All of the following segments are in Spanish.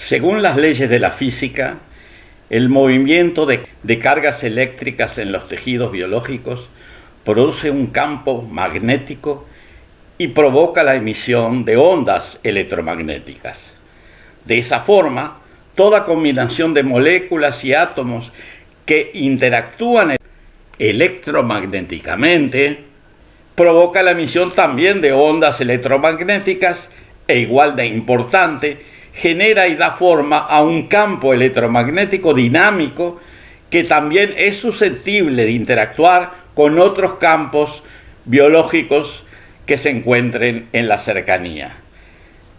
Según las leyes de la física, el movimiento de cargas eléctricas en los tejidos biológicos produce un campo magnético y provoca la emisión de ondas electromagnéticas. De esa forma, toda combinación de moléculas y átomos que interactúan electromagnéticamente provoca la emisión también de ondas electromagnéticas e, igual de importante, genera y da forma a un campo electromagnético dinámico que también es susceptible de interactuar con otros campos biológicos que se encuentren en la cercanía.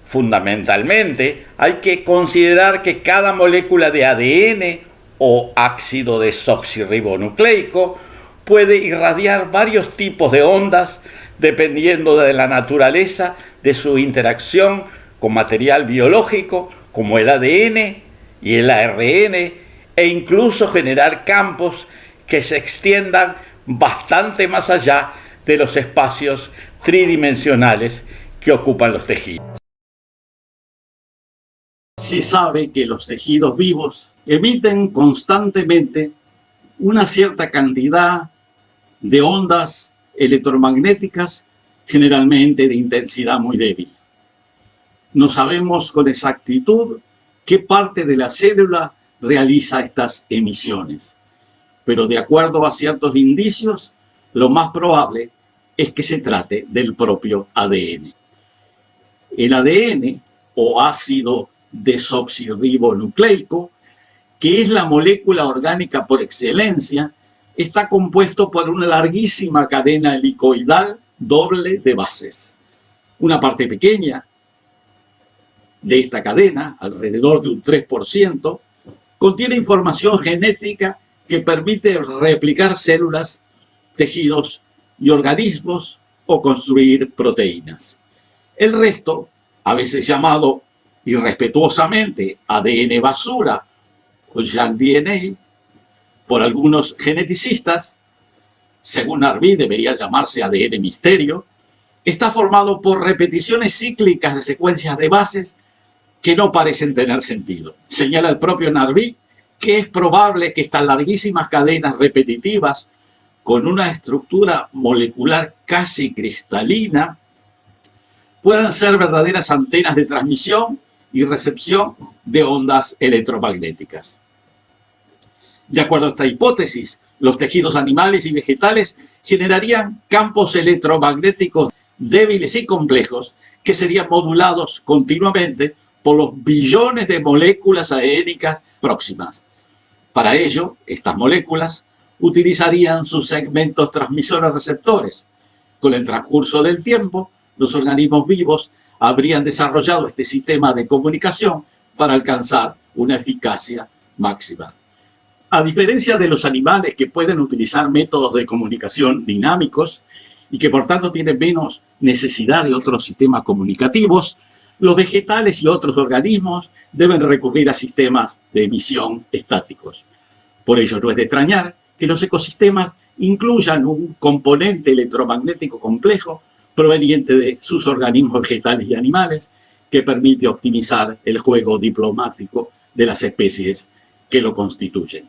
Fundamentalmente, hay que considerar que cada molécula de ADN o ácido desoxirribonucleico puede irradiar varios tipos de ondas dependiendo de la naturaleza de su interacción con material biológico como el ADN y el ARN, e incluso generar campos que se extiendan bastante más allá de los espacios tridimensionales que ocupan los tejidos. Se sabe que los tejidos vivos emiten constantemente una cierta cantidad de ondas electromagnéticas, generalmente de intensidad muy débil. No sabemos con exactitud qué parte de la célula realiza estas emisiones, pero de acuerdo a ciertos indicios, lo más probable es que se trate del propio ADN. El ADN, o ácido desoxirribonucleico, que es la molécula orgánica por excelencia, está compuesto por una larguísima cadena helicoidal doble de bases. Una parte pequeña de esta cadena, alrededor de un 3%, contiene información genética que permite replicar células, tejidos y organismos o construir proteínas. El resto, a veces llamado irrespetuosamente ADN basura o junk DNA por algunos geneticistas, según Narví debería llamarse ADN misterio, está formado por repeticiones cíclicas de secuencias de bases que no parecen tener sentido. Señala el propio Narví que es probable que estas larguísimas cadenas repetitivas con una estructura molecular casi cristalina puedan ser verdaderas antenas de transmisión y recepción de ondas electromagnéticas. De acuerdo a esta hipótesis, los tejidos animales y vegetales generarían campos electromagnéticos débiles y complejos que serían modulados continuamente por los billones de moléculas adherínicas próximas. Para ello, estas moléculas utilizarían sus segmentos transmisores receptores. Con el transcurso del tiempo, los organismos vivos habrían desarrollado este sistema de comunicación para alcanzar una eficacia máxima. A diferencia de los animales que pueden utilizar métodos de comunicación dinámicos y que por tanto tienen menos necesidad de otros sistemas comunicativos, los vegetales y otros organismos deben recurrir a sistemas de emisión estáticos. Por ello no es de extrañar que los ecosistemas incluyan un componente electromagnético complejo proveniente de sus organismos vegetales y animales que permite optimizar el juego diplomático de las especies que lo constituyen.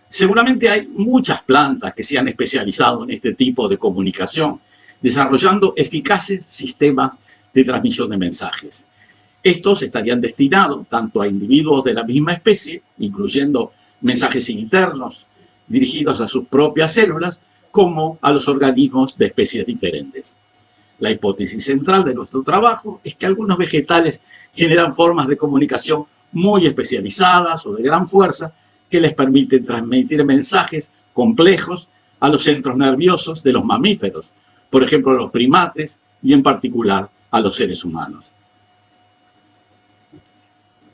Seguramente hay muchas plantas que se han especializado en este tipo de comunicación, desarrollando eficaces sistemas de transmisión de mensajes. Estos estarían destinados tanto a individuos de la misma especie, incluyendo mensajes internos dirigidos a sus propias células, como a los organismos de especies diferentes. La hipótesis central de nuestro trabajo es que algunos vegetales generan formas de comunicación muy especializadas o de gran fuerza que les permiten transmitir mensajes complejos a los centros nerviosos de los mamíferos, por ejemplo a los primates y en particular a los seres humanos.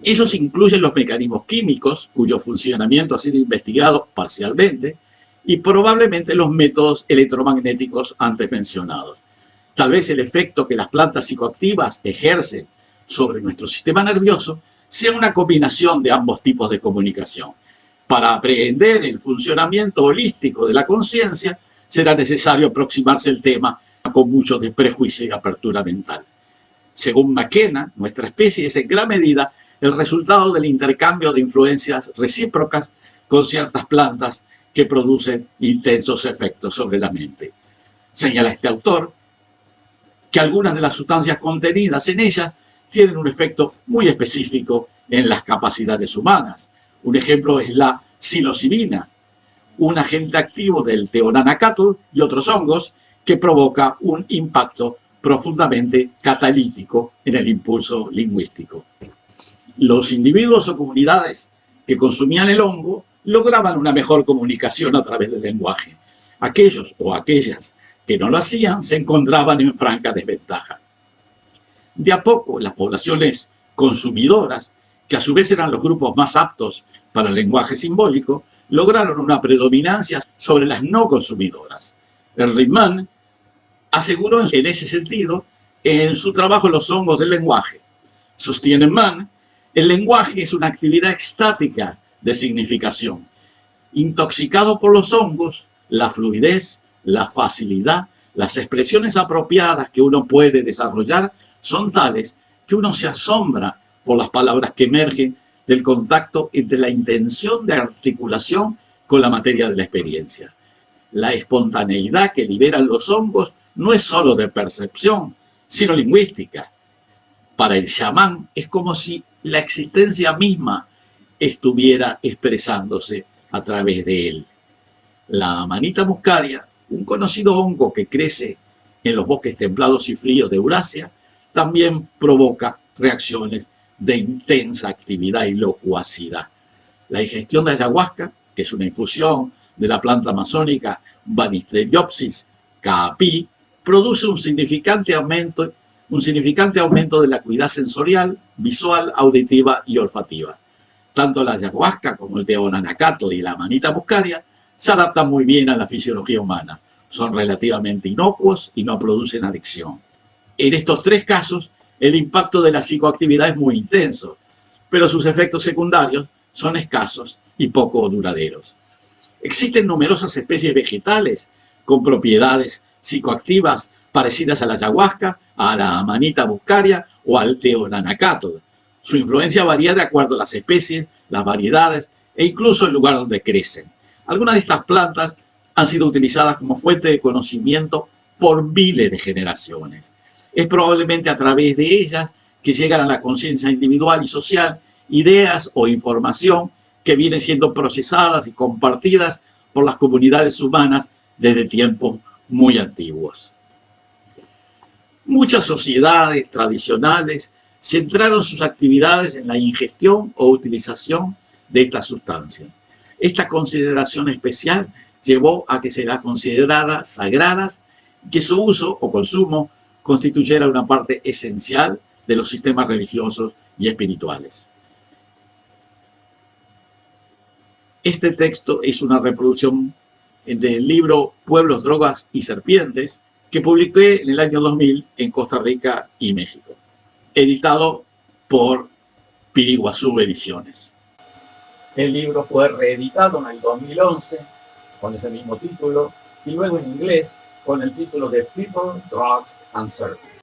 Ellos incluyen los mecanismos químicos, cuyo funcionamiento ha sido investigado parcialmente, y probablemente los métodos electromagnéticos antes mencionados. Tal vez el efecto que las plantas psicoactivas ejercen sobre nuestro sistema nervioso sea una combinación de ambos tipos de comunicación. Para aprehender el funcionamiento holístico de la conciencia, será necesario aproximarse al tema con mucho desprejuicio y apertura mental. Según McKenna, nuestra especie es en gran medida el resultado del intercambio de influencias recíprocas con ciertas plantas que producen intensos efectos sobre la mente. Señala este autor que algunas de las sustancias contenidas en ellas tienen un efecto muy específico en las capacidades humanas. Un ejemplo es la psilocibina, un agente activo del Theonanacatl y otros hongos que provoca un impacto profundamente catalítico en el impulso lingüístico. Los individuos o comunidades que consumían el hongo lograban una mejor comunicación a través del lenguaje. Aquellos o aquellas que no lo hacían se encontraban en franca desventaja. De a poco, las poblaciones consumidoras, que a su vez eran los grupos más aptos para el lenguaje simbólico, lograron una predominancia sobre las no consumidoras. Erwin Mann aseguró en ese sentido en su trabajo Los hongos del lenguaje. Sostiene Mann, el lenguaje es una actividad estática de significación. Intoxicado por los hongos, la fluidez, la facilidad, las expresiones apropiadas que uno puede desarrollar son tales que uno se asombra por las palabras que emergen del contacto entre la intención de articulación con la materia de la experiencia. La espontaneidad que liberan los hongos no es solo de percepción, sino lingüística. Para el chamán es como si la existencia misma estuviera expresándose a través de él. La Amanita muscaria, un conocido hongo que crece en los bosques templados y fríos de Eurasia, también provoca reacciones de intensa actividad y locuacidad. La ingestión de ayahuasca, que es una infusión de la planta amazónica Banisteriopsis caapi, produce un significante aumento de la acuidad sensorial, visual, auditiva y olfativa. Tanto la ayahuasca como el Theonanacatl y la Amanita muscaria se adaptan muy bien a la fisiología humana. Son relativamente inocuos y no producen adicción. En estos tres casos, el impacto de la psicoactividad es muy intenso, pero sus efectos secundarios son escasos y poco duraderos. Existen numerosas especies vegetales con propiedades psicoactivas parecidas a la ayahuasca, a la Amanita muscaria o al Theonanacatl. Su influencia varía de acuerdo a las especies, las variedades e incluso el lugar donde crecen. Algunas de estas plantas han sido utilizadas como fuente de conocimiento por miles de generaciones. Es probablemente a través de ellas que llegan a la conciencia individual y social ideas o información que vienen siendo procesadas y compartidas por las comunidades humanas desde tiempos muy antiguos. Muchas sociedades tradicionales centraron sus actividades en la ingestión o utilización de estas sustancias. Esta consideración especial llevó a que se las considerara sagradas y que su uso o consumo constituyera una parte esencial de los sistemas religiosos y espirituales. Este texto es una reproducción del libro Pueblos, Drogas y Serpientes que publiqué en el año 2000 en Costa Rica y México, editado por Piriguazú Ediciones. El libro fue reeditado en el 2011 con ese mismo título y luego en inglés con el título de People, Drugs and Serpients.